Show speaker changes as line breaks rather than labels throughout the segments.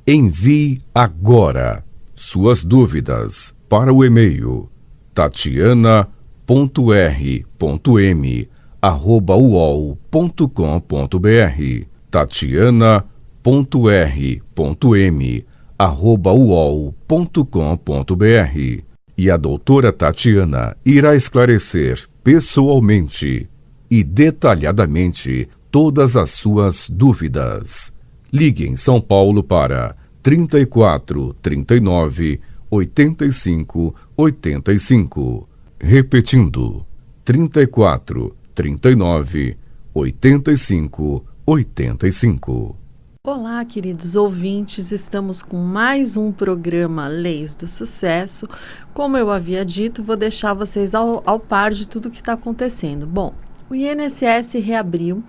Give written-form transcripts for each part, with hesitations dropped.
Envie agora suas dúvidas para o e-mail tatiana.r.m@uol.com.br tatiana.r.m@uol.com.br e a doutora Tatiana irá esclarecer pessoalmente e detalhadamente todas as suas dúvidas. Ligue em São Paulo para 34 39 85 85. Repetindo, 34 39 85 85.
Olá, queridos ouvintes, estamos com mais um programa Leis do Sucesso. Como eu havia dito, vou deixar vocês ao par de tudo que está acontecendo. Bom, o INSS reabriu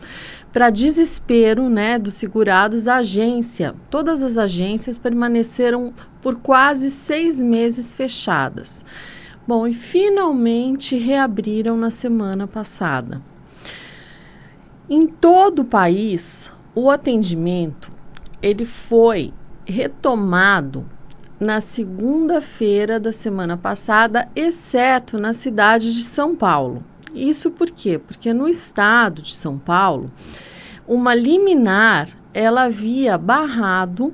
para desespero, dos segurados. A agência, todas as agências permaneceram por quase 6 meses fechadas. Bom, e finalmente reabriram na semana passada. Em todo o país, o atendimento ele foi retomado na segunda-feira da semana passada, exceto na cidade de São Paulo. Isso por quê? Porque no estado de São Paulo, uma liminar ela havia barrado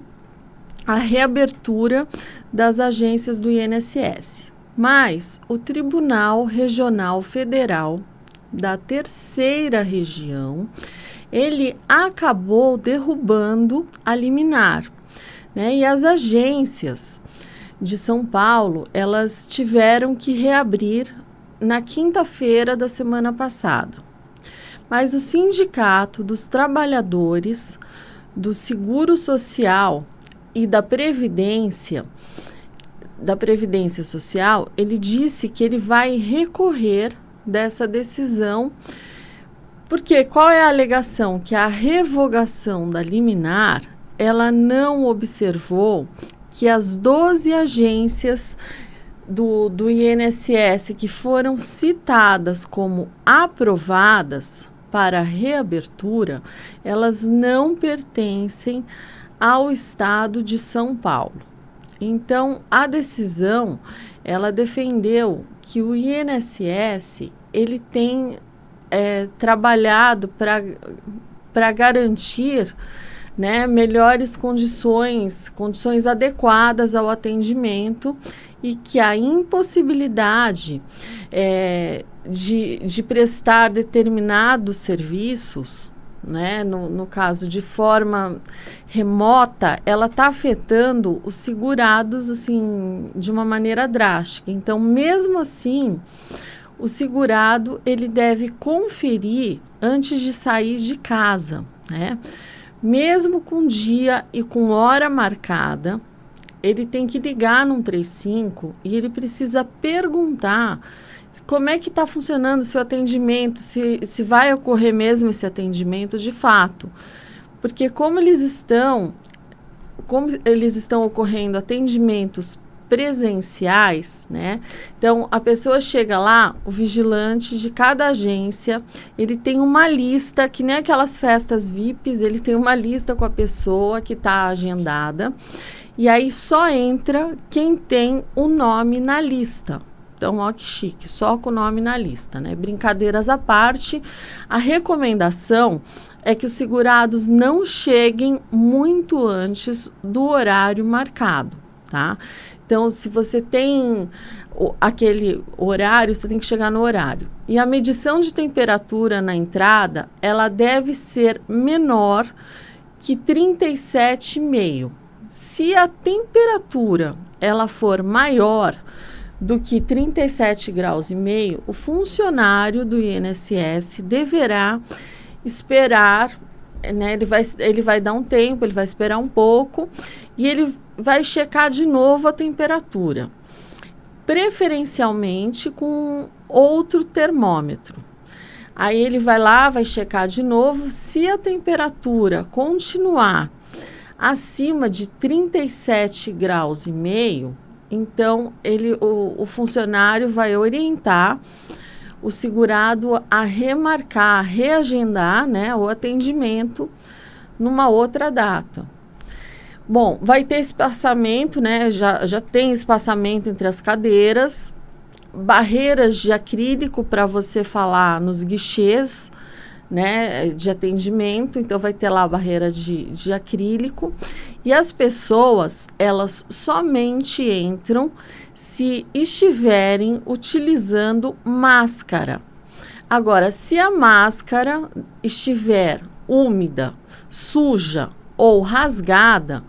a reabertura das agências do INSS. Mas o Tribunal Regional Federal da Terceira Região ele acabou derrubando a liminar, E as agências de São Paulo, elas tiveram que reabrir na quinta-feira da semana passada. Mas o Sindicato dos Trabalhadores do Seguro Social e da Previdência Social, ele disse que ele vai recorrer dessa decisão. Porque qual é a alegação? Que a revogação da liminar, ela não observou que as 12 agências do INSS que foram citadas como aprovadas para reabertura, elas não pertencem ao estado de São Paulo. Então, a decisão, ela defendeu que o INSS, ele tem trabalhado para garantir melhores condições adequadas ao atendimento e que a impossibilidade de prestar determinados serviços, no caso de forma remota, ela está afetando os segurados assim, de uma maneira drástica. Então, mesmo assim, o segurado ele deve conferir antes de sair de casa, Mesmo com dia e com hora marcada, ele tem que ligar no 135 e ele precisa perguntar como é que está funcionando o seu atendimento, se vai ocorrer mesmo esse atendimento de fato. Porque como eles estão ocorrendo atendimentos presenciais, Então, a pessoa chega lá, o vigilante de cada agência, ele tem uma lista, que nem aquelas festas VIPs, ele tem uma lista com a pessoa que está agendada, e aí só entra quem tem o nome na lista. Então, ó que chique, só com o nome na lista, Brincadeiras à parte, a recomendação é que os segurados não cheguem muito antes do horário marcado, tá? Então, se você tem aquele horário, você tem que chegar no horário. E a medição de temperatura na entrada, ela deve ser menor que 37,5. Se a temperatura ela for maior do que 37,5 graus, o funcionário do INSS deverá esperar, ele vai dar um tempo, ele vai esperar um pouco e ele vai checar de novo a temperatura, preferencialmente com outro termômetro. Aí ele vai lá, vai checar de novo. Se a temperatura continuar acima de 37,5 graus, então o funcionário vai orientar o segurado a remarcar, a reagendar o atendimento numa outra data. Bom, vai ter espaçamento, né? Já tem espaçamento entre as cadeiras, barreiras de acrílico para você falar nos guichês, né, de atendimento. Então, vai ter lá a barreira de acrílico. E as pessoas, elas somente entram se estiverem utilizando máscara. Agora, se a máscara estiver úmida, suja ou rasgada,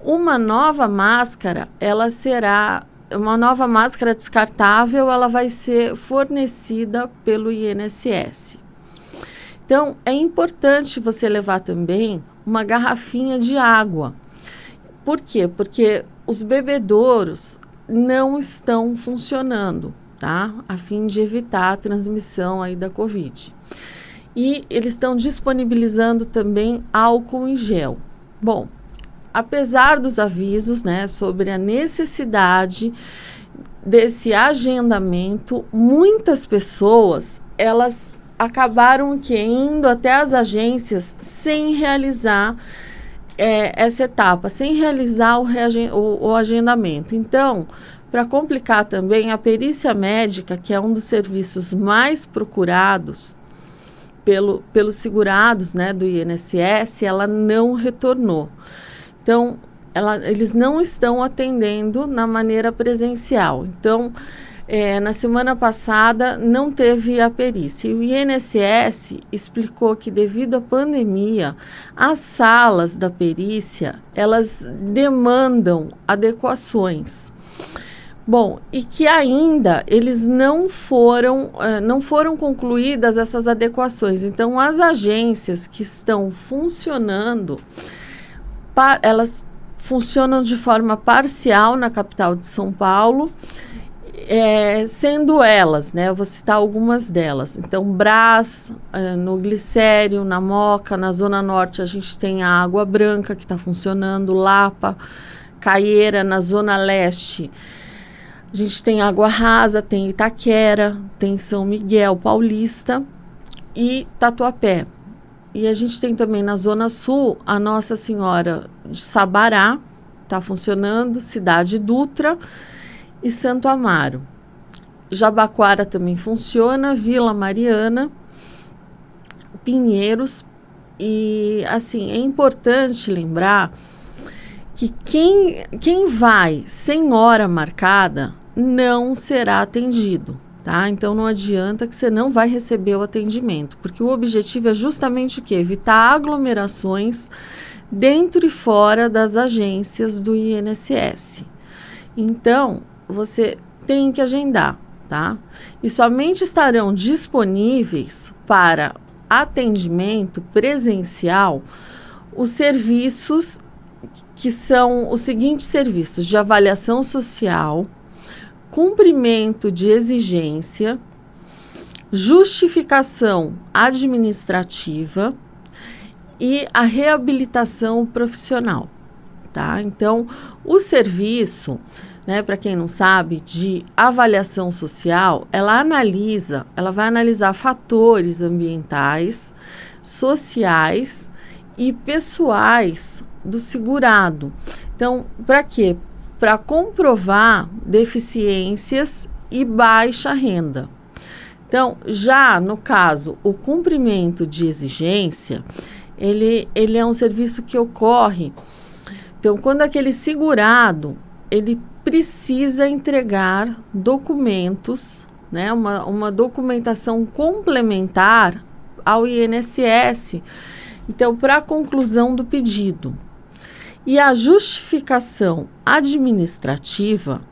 uma nova máscara, ela será uma nova máscara descartável, ela vai ser fornecida pelo INSS. Então, é importante você levar também uma garrafinha de água. Por quê? Porque os bebedouros não estão funcionando, tá? A fim de evitar a transmissão aí da Covid. E eles estão disponibilizando também álcool em gel. Bom, apesar dos avisos, né, sobre a necessidade desse agendamento, muitas pessoas, elas acabaram indo até as agências sem realizar essa etapa, sem realizar o agendamento. Então, para complicar também, a perícia médica, que é um dos serviços mais procurados pelos segurados, né, do INSS, ela não retornou. Então, eles não estão atendendo na maneira presencial. Então, na semana passada não teve a perícia. E o INSS explicou que, devido à pandemia, as salas da perícia, elas demandam adequações. Bom, e que ainda eles não foram concluídas essas adequações. Então, as agências que estão funcionando, elas funcionam de forma parcial na capital de São Paulo, sendo elas, né, eu vou citar algumas delas. Então, Brás, no Glicério, na Moca, na Zona Norte a gente tem a Água Branca, que está funcionando, Lapa, Caieira, na Zona Leste. A gente tem Água Rasa, tem Itaquera, tem São Miguel Paulista e Tatuapé. E a gente tem também na Zona Sul a Nossa Senhora de Sabará, está funcionando, Cidade Dutra e Santo Amaro. Jabaquara também funciona, Vila Mariana, Pinheiros. E, assim, é importante lembrar que quem vai sem hora marcada não será atendido, tá? Então, não adianta que você não vai receber o atendimento, porque o objetivo é justamente o quê? Evitar aglomerações dentro e fora das agências do INSS. Então, você tem que agendar, tá? E somente estarão disponíveis para atendimento presencial os serviços que são os seguintes serviços: de avaliação social, cumprimento de exigência, justificação administrativa e a reabilitação profissional, tá? Então, o serviço, né, para quem não sabe, de avaliação social, ela vai analisar fatores ambientais, sociais e pessoais do segurado. Então, para quê? Para comprovar deficiências e baixa renda. Então, já no caso, o cumprimento de exigência, ele é um serviço que ocorre. Então, quando aquele segurado, ele precisa entregar documentos, né, uma documentação complementar ao INSS, então, para a conclusão do pedido. E a justificação administrativa,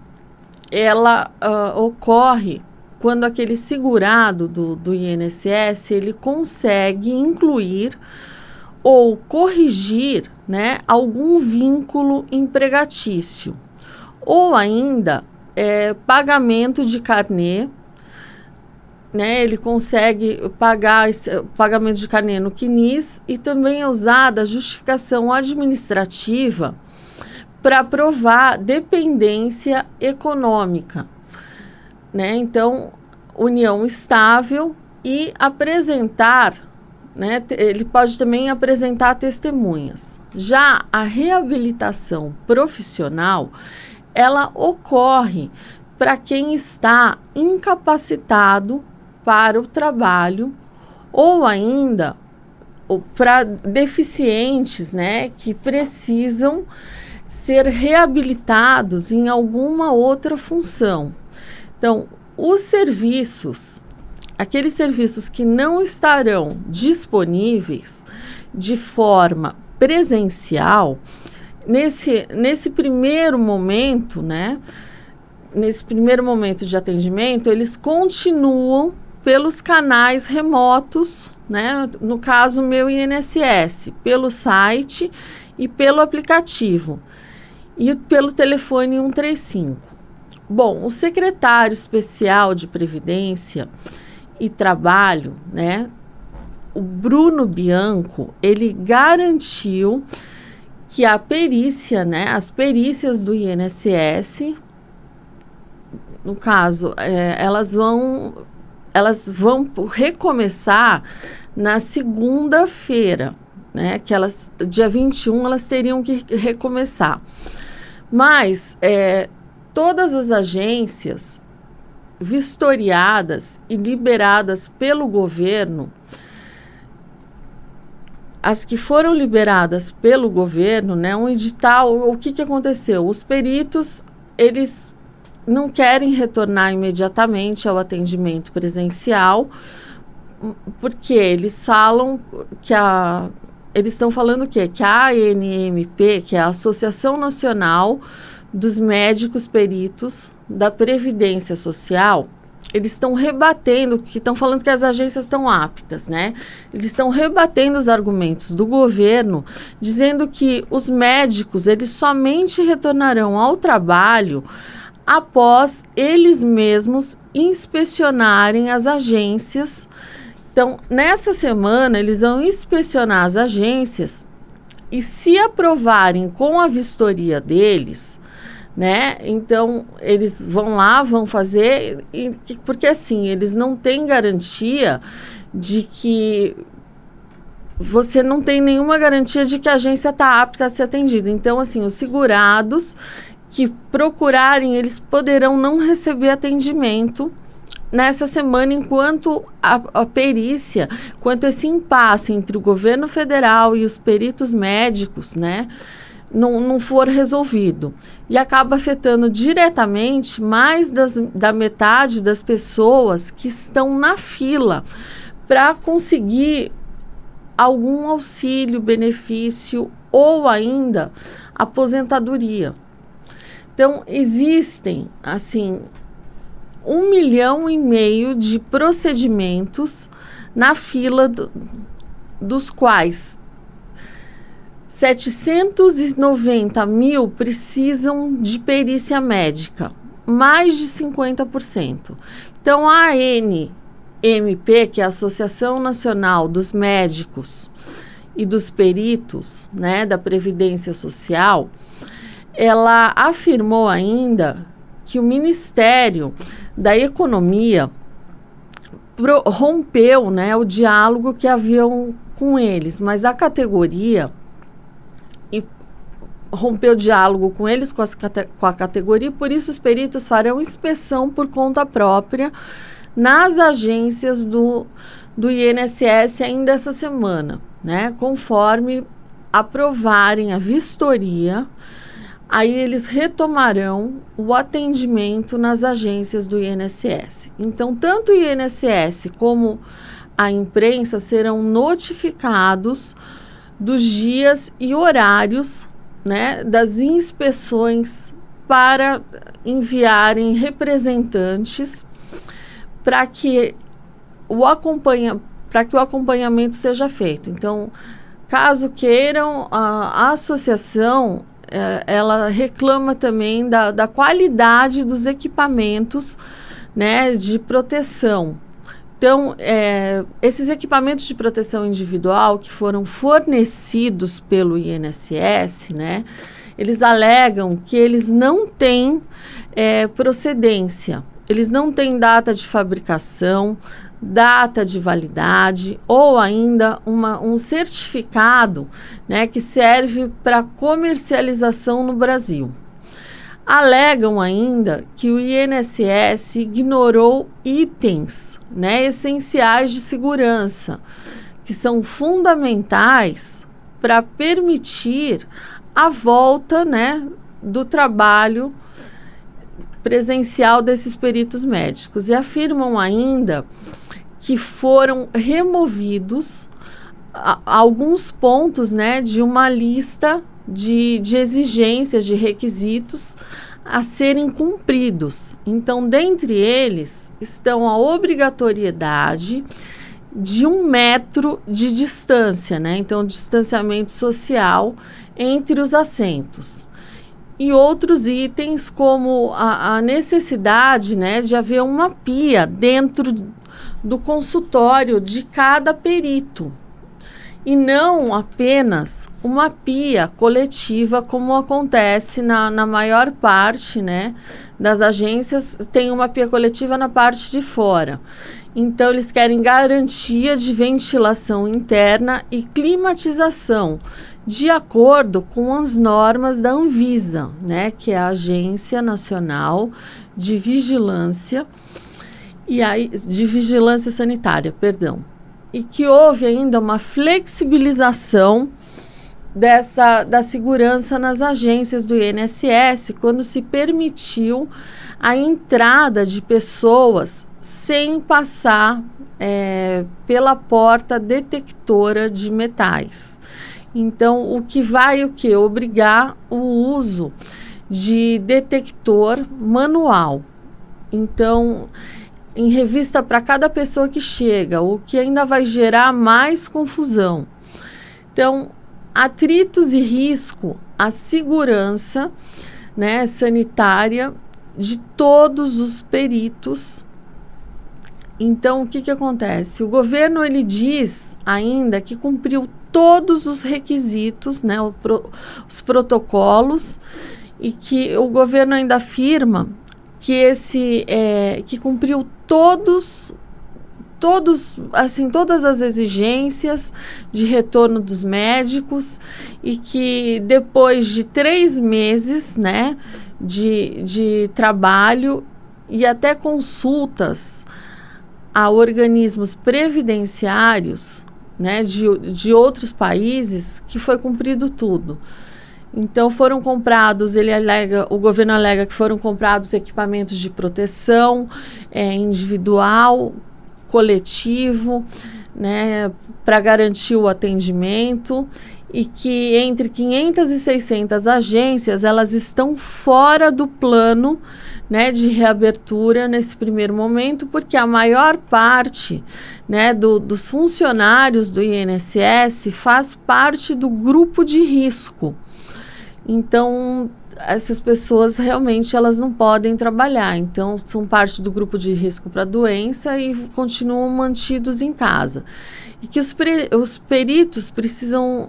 ela ocorre quando aquele segurado do INSS, ele consegue incluir ou corrigir, né, algum vínculo empregatício. Ou ainda, pagamento de carnê, né, ele consegue pagar pagamento de carnê no CNIS, e também é usada a justificação administrativa para provar dependência econômica, né? Então, união estável, e apresentar né, ele pode também apresentar testemunhas. Já a reabilitação profissional, ela ocorre para quem está incapacitado para o trabalho ou ainda para deficientes, né, que precisam ser reabilitados em alguma outra função. Então, os serviços, aqueles serviços que não estarão disponíveis de forma presencial, nesse primeiro momento, né, nesse primeiro momento de atendimento, eles continuam pelos canais remotos, né, no caso meu INSS, pelo site e pelo aplicativo e pelo telefone 135. Bom, o secretário especial de Previdência e Trabalho, né, o Bruno Bianco, ele garantiu que a perícia, né, as perícias do INSS, no caso, elas vão recomeçar na segunda-feira, né, que dia 21 elas teriam que recomeçar. Mas todas as agências vistoriadas e liberadas pelo governo, as que foram liberadas pelo governo, né, um edital, o que aconteceu? Os peritos, eles não querem retornar imediatamente ao atendimento presencial, porque eles falam que eles estão falando o quê? Que a ANMP, que é a Associação Nacional dos Médicos Peritos da Previdência Social, eles estão rebatendo, que estão falando que as agências estão aptas, né? Eles estão rebatendo os argumentos do governo, dizendo que os médicos, eles somente retornarão ao trabalho após eles mesmos inspecionarem as agências. Então, nessa semana, eles vão inspecionar as agências e, se aprovarem com a vistoria deles, né, então eles vão lá, vão fazer, porque assim, eles não têm garantia de que você não tem nenhuma garantia de que a agência está apta a ser atendida. Então, assim, os segurados que procurarem, eles poderão não receber atendimento nessa semana, enquanto a perícia, enquanto esse impasse entre o governo federal e os peritos médicos, né, não for resolvido. E acaba afetando diretamente mais da metade das pessoas que estão na fila para conseguir algum auxílio, benefício ou ainda aposentadoria. Então, existem, assim, 1,5 milhão de procedimentos na fila, dos quais 790 mil precisam de perícia médica, mais de 50%. Então, a ANMP, que é a Associação Nacional dos Médicos e dos Peritos, né, da Previdência Social, ela afirmou ainda que o Ministério da Economia rompeu, né, o diálogo que haviam com eles, mas a categoria rompeu o diálogo com eles, com a categoria, por isso os peritos farão inspeção por conta própria nas agências do INSS ainda essa semana, né, conforme aprovarem a vistoria. Aí eles retomarão o atendimento nas agências do INSS. Então, tanto o INSS como a imprensa serão notificados dos dias e horários, né, das inspeções, para enviarem representantes para que o acompanhamento seja feito. Então, caso queiram, a associação ela reclama também da qualidade dos equipamentos, né, de proteção. Então, esses equipamentos de proteção individual que foram fornecidos pelo INSS, né, eles alegam que eles não têm procedência, eles não têm data de fabricação, data de validade ou ainda um certificado, né, que serve para comercialização no Brasil. Alegam ainda que o INSS ignorou itens, né, essenciais de segurança, que são fundamentais para permitir a volta, né, do trabalho presencial desses peritos médicos. E afirmam ainda que foram removidos alguns pontos, né, de uma lista de exigências, de requisitos a serem cumpridos. Então, dentre eles estão a obrigatoriedade de 1 metro de distância, né? Então, distanciamento social entre os assentos. E outros itens como a necessidade, né, de haver uma pia dentro do consultório de cada perito. E não apenas uma pia coletiva, como acontece na maior parte, né, das agências, tem uma pia coletiva na parte de fora. Então, eles querem garantia de ventilação interna e climatização, de acordo com as normas da Anvisa, né, que é a Agência Nacional de Vigilância, de Vigilância Sanitária, perdão. E que houve ainda uma flexibilização da segurança nas agências do INSS, quando se permitiu a entrada de pessoas sem passar pela porta detectora de metais. Então, o que vai obrigar o uso de detector manual. Então, em revista para cada pessoa que chega, o que ainda vai gerar mais confusão. Então, atritos e risco à segurança, né, sanitária de todos os peritos. Então, o que acontece? O governo, ele diz ainda que cumpriu todos os requisitos, né, os protocolos, e que o governo ainda afirma que que cumpriu todas as exigências de retorno dos médicos, e que depois de 3 meses, né, de trabalho e até consultas a organismos previdenciários, né, de outros países, que foi cumprido tudo. Então, foram comprados, o governo alega que foram comprados equipamentos de proteção individual, coletivo, né, para garantir o atendimento, e que entre 500 e 600 agências, elas estão fora do plano, né, de reabertura nesse primeiro momento, porque a maior parte, né, dos funcionários do INSS faz parte do grupo de risco. Então, essas pessoas realmente elas não podem trabalhar. Então, são parte do grupo de risco para a doença e continuam mantidos em casa. E que os peritos precisam...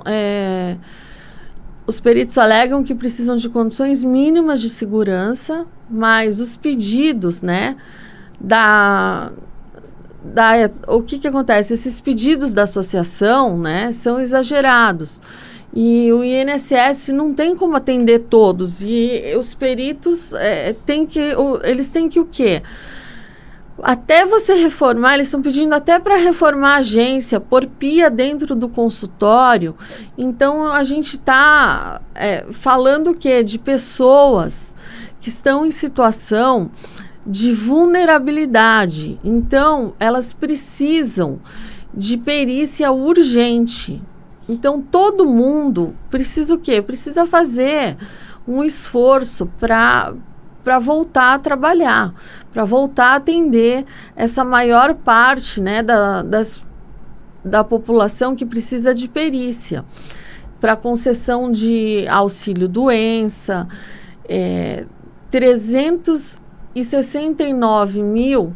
os peritos alegam que precisam de condições mínimas de segurança, mas os pedidos, né, o que acontece? Esses pedidos da associação, né, são exagerados. E o INSS não tem como atender todos. E os peritos eles têm que o quê? Até você reformar, eles estão pedindo até para reformar a agência, pôr pia dentro do consultório. Então, a gente está falando o quê? De pessoas que estão em situação de vulnerabilidade. Então, elas precisam de perícia urgente. Então, todo mundo precisa o quê? Precisa fazer um esforço para voltar a trabalhar, para voltar a atender essa maior parte, né, da população que precisa de perícia, para concessão de auxílio-doença, 369 mil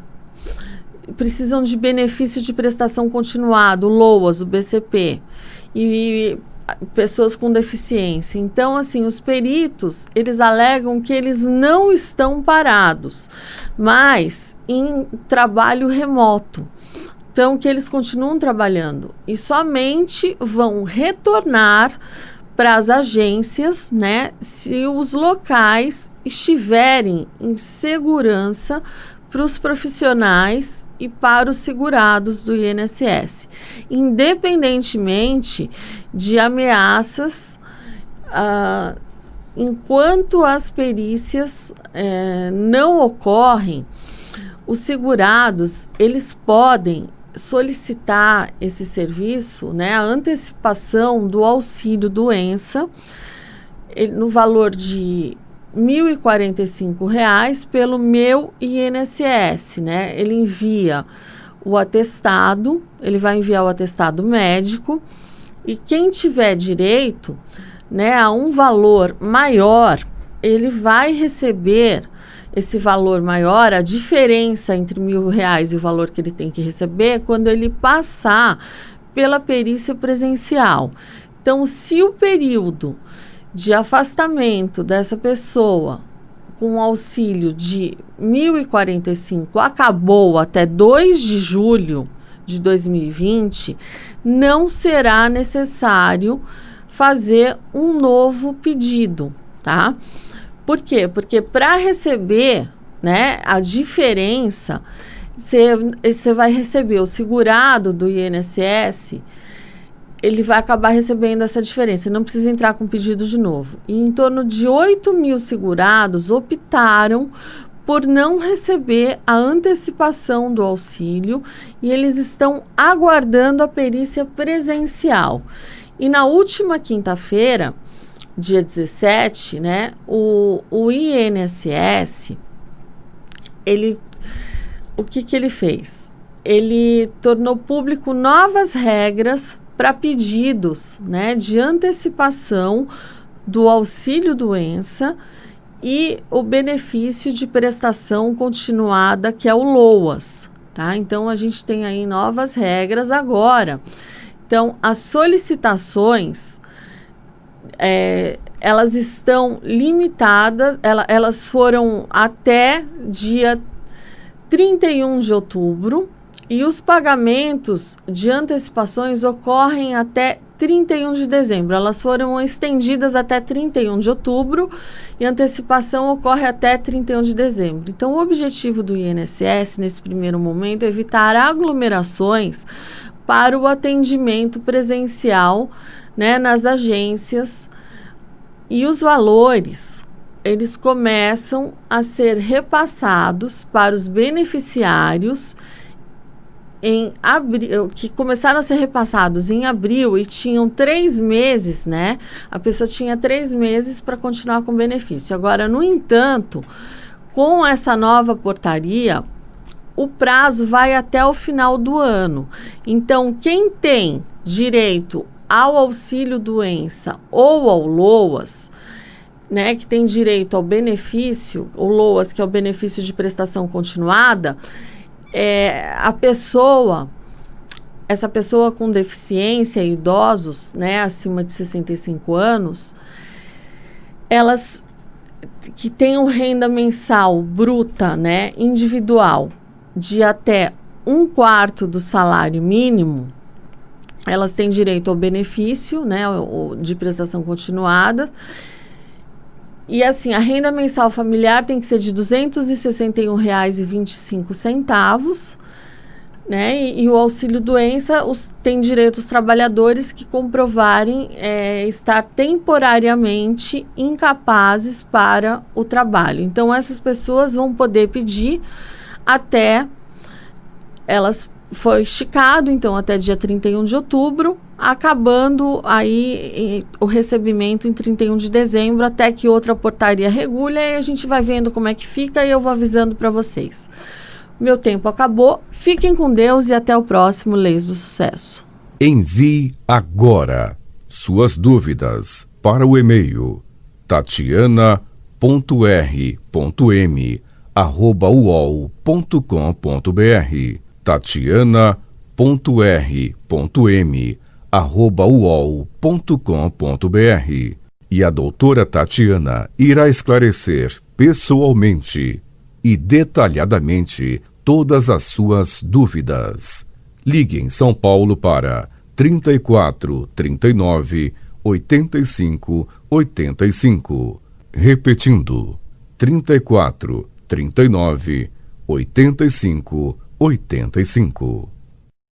precisam de benefício de prestação continuada, o LOAS, o BCP, e pessoas com deficiência. Então, assim, os peritos, eles alegam que eles não estão parados, mas em trabalho remoto. Então, que eles continuam trabalhando e somente vão retornar para as agências, né, se os locais estiverem em segurança para os profissionais e para os segurados do INSS, independentemente de ameaças, enquanto as perícias não ocorrem, os segurados, eles podem solicitar esse serviço, né, a antecipação do auxílio-doença, no valor de R$ 1.045 pelo Meu INSS, né? Ele envia o atestado, ele vai enviar o atestado médico, e quem tiver direito, né, a um valor maior, ele vai receber esse valor maior, a diferença entre R$ 1.000 e o valor que ele tem que receber, quando ele passar pela perícia presencial. Então, se o período de afastamento dessa pessoa com auxílio de R$ 1.045 acabou até 2 de julho de 2020, não será necessário fazer um novo pedido, tá? Por quê? Porque para receber, né, a diferença, você vai receber o segurado do INSS, ele vai acabar recebendo essa diferença, não precisa entrar com pedido de novo. E em torno de 8 mil segurados optaram por não receber a antecipação do auxílio e eles estão aguardando a perícia presencial. E na última quinta-feira, dia 17, né, o INSS, o que ele fez? Ele tornou público novas regras para pedidos, né, de antecipação do auxílio-doença e o benefício de prestação continuada, que é o LOAS, tá? Então, a gente tem aí novas regras agora. Então, as solicitações, elas estão limitadas, elas foram até dia 31 de outubro, e os pagamentos de antecipações ocorrem até 31 de dezembro. Elas foram estendidas até 31 de outubro e a antecipação ocorre até 31 de dezembro. Então, o objetivo do INSS, nesse primeiro momento, é evitar aglomerações para o atendimento presencial, né, nas agências. E os valores, eles começam a ser repassados para os beneficiários em abril, que começaram a ser repassados em abril e tinham 3 meses, né? A pessoa tinha 3 meses para continuar com o benefício. Agora, no entanto, com essa nova portaria, o prazo vai até o final do ano. Então, quem tem direito ao auxílio-doença ou ao LOAS, né, que tem direito ao benefício, o LOAS, que é o benefício de prestação continuada, essa pessoa com deficiência, idosos, né, acima de 65 anos, elas que tenham renda mensal bruta, né, individual, de até 1/4 do salário mínimo, elas têm direito ao benefício, né, de prestação continuada. E assim, a renda mensal familiar tem que ser de R$ 261,25, né? E o auxílio-doença tem direito os trabalhadores que comprovarem estar temporariamente incapazes para o trabalho. Então, essas pessoas vão poder pedir até foi esticado, então, até dia 31 de outubro, acabando aí o recebimento em 31 de dezembro, até que outra portaria regule, e a gente vai vendo como é que fica e eu vou avisando para vocês. Meu tempo acabou, fiquem com Deus e até o próximo Leis do Sucesso.
Envie agora suas dúvidas para o e-mail tatiana.r.m@uol.com.br tatiana.r.m@uol.com.br e a doutora Tatiana irá esclarecer pessoalmente e detalhadamente todas as suas dúvidas. Ligue em São Paulo para 34 39 85 85. Repetindo, 34 39 85 85.